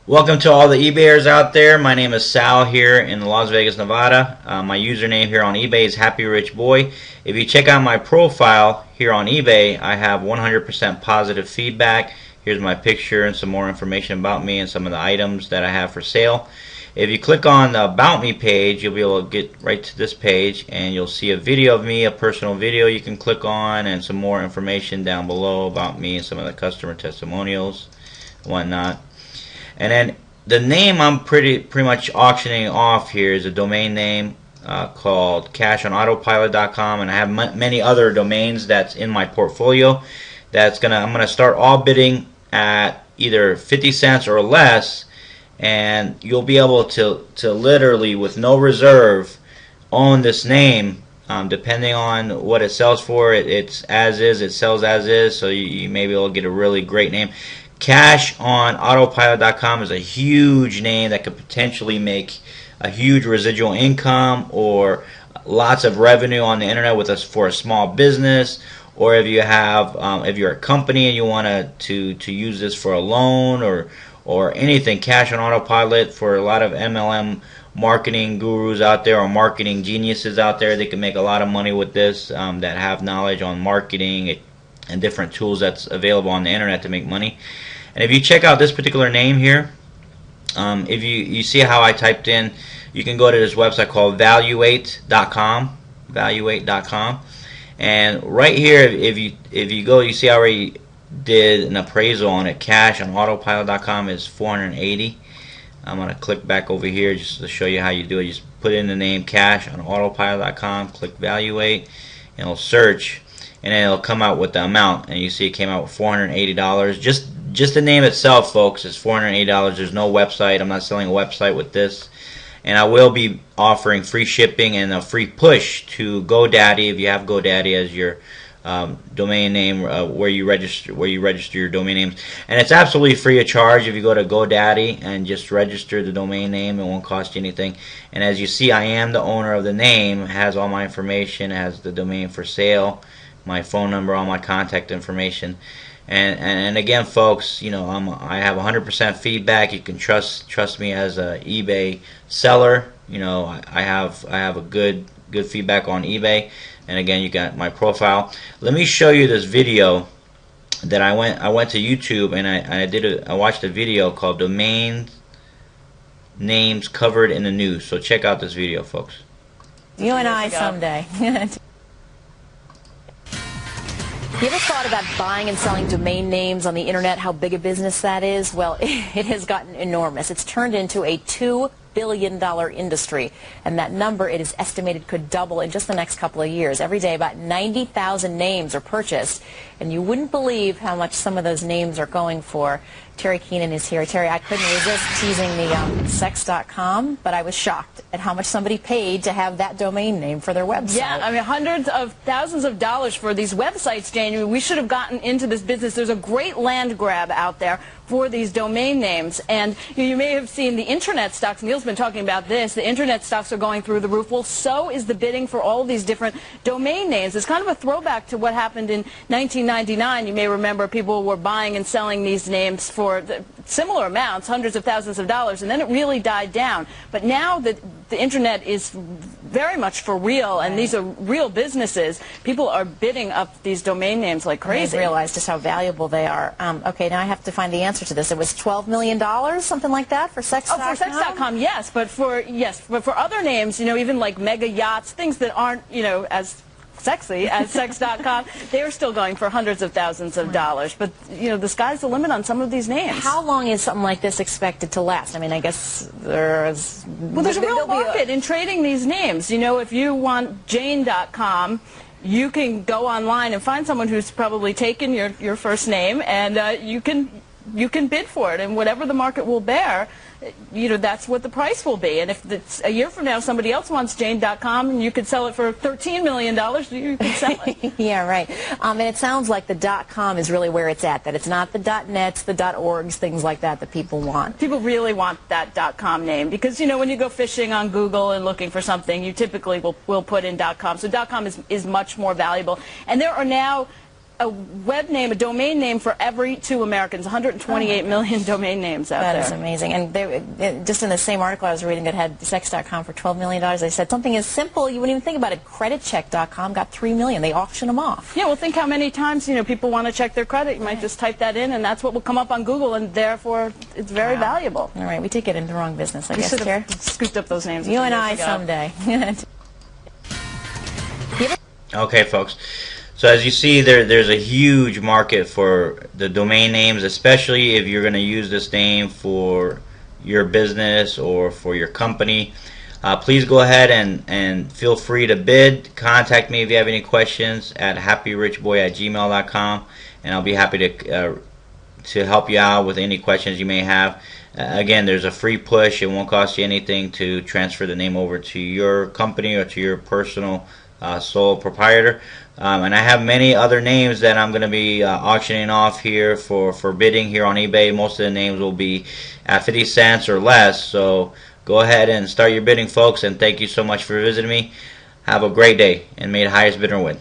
Welcome to all the eBayers out there. My name is Sal here in Las Vegas, Nevada. My username here on eBay is HappyRichBoy. If you check out my profile here on eBay, I have 100% positive feedback. Here's my picture and some more information about me and some of the items that I have for sale. If you click on the About Me page, you'll be able to get right to this page, and you'll see a video of me, a personal video you can click on, and some more information down below about me and some of the customer testimonials and whatnot. And then the name I'm pretty much auctioning off here is a domain name called cashonautopilot.com, and I have many other domains that's in my portfolio. I'm gonna start all bidding at either 50 cents or less, and you'll be able to literally, with no reserve, own this name. Depending on what it sells for, it's as is, it sells as is, so you may be able to get a really great name. CashOnAutopilot.com is a huge name that could potentially make a huge residual income or lots of revenue on the internet for a small business, or if you have if you're a company and you want to use this for a loan or anything. Cash on Autopilot, for a lot of MLM marketing gurus out there or marketing geniuses out there, they can make a lot of money with this, that have knowledge on marketing and different tools that's available on the internet to make money. And if you check out this particular name here, if you see how I typed in, you can go to this website called valuate.com, and right here, if you go, you see I already did an appraisal on it. Cash on autopilot.com is $480. I'm going to click back over here just to show you how you do it. You just put in the name cash on autopilot.com, click valuate, and it'll search, and then it'll come out with the amount, and you see it came out with $480. Just the name itself, folks, is $480. There's no website. I'm not selling a website with this. And I will be offering free shipping and a free push to GoDaddy, if you have GoDaddy as your domain name, where you register your domain names. And it's absolutely free of charge if you go to GoDaddy and just register the domain name. It won't cost you anything. And as you see, I am the owner of the name. It has all my information. It has the domain for sale, my phone number, all my contact information. And again, folks, you know, I have 100% feedback. You can trust me as a eBay seller. You know, I have a good feedback on eBay. And again, you got my profile. Let me show you this video that I went to YouTube and I watched a video called Domain Names Covered in the News. So check out this video, folks. You and I someday. You ever thought about buying and selling domain names on the internet, how big a business that is? Well, it has gotten enormous. It's turned into a $2 billion industry, and that number, it is estimated, could double in just the next couple of years. Every day about 90,000 names are purchased, and you wouldn't believe how much some of those names are going for. Terry Keenan is here. Terry, I couldn't resist teasing the sex.com, but I was shocked at how much somebody paid to have that domain name for their website. Yeah, I mean, hundreds of thousands of dollars for these websites, Jane. We should have gotten into this business. There's a great land grab out there for these domain names. And you may have seen the internet stocks. Neil's been talking about this. The internet stocks are going through the roof. Well, so is the bidding for all these different domain names. It's kind of a throwback to what happened in 1999. You may remember people were buying and selling these names for similar amounts, hundreds of thousands of dollars, and then it really died down. But now that the internet is very much for real, and these are real businesses, people are bidding up these domain names like crazy. I realize just how valuable they are. Okay, now I have to find the answer to this. It was $12 million, something like that, for sex.com? Oh, for sex.com, yes, but for other names, you know, even like mega yachts, things that aren't, you know, as sexy as sex.com, they're still going for hundreds of thousands of dollars. But, you know, the sky's the limit on some of these names. How long is something like this expected to last? I mean, I guess there's a real market in trading these names. You know, if you want Jane.com, you can go online and find someone who's probably taken your first name, and you can bid for it, and whatever the market will bear, you know, that's what the price will be. And if it's a year from now somebody else wants Jane.com and you could sell it for $13 million, you can sell it. Yeah, right. And it sounds like the .com is really where it's at, that it's not the .nets, the .orgs, things like that people want. People really want that .com name because, you know, when you go fishing on Google and looking for something, you typically will put in .com. So .com is much more valuable. And there are now a web name, a domain name for every 2 Americans. 128 million domain names out there. That is amazing. And just in the same article I was reading that had sex.com for $12 million, they said something as simple, you wouldn't even think about it. Creditcheck.com got $3 million. They auctioned them off. Yeah, well, think how many times, people want to check their credit. You might just type that in, and that's what will come up on Google, and therefore it's very valuable. All right, we did get into the wrong business, I guess. guess, Kara. Scooped up those names. You and I someday. Okay, folks. So as you see, there's a huge market for the domain names, especially if you're going to use this name for your business or for your company. Please go ahead and feel free to bid. Contact me if you have any questions at happyrichboy@gmail.com, and I'll be happy to help you out with any questions you may have. Again, there's a free push. It won't cost you anything to transfer the name over to your company or to your personal sole proprietor. And I have many other names that I'm going to be auctioning off here for bidding here on eBay. Most of the names will be at 50 cents or less. So go ahead and start your bidding, folks. And thank you so much for visiting me. Have a great day, and may the highest bidder win.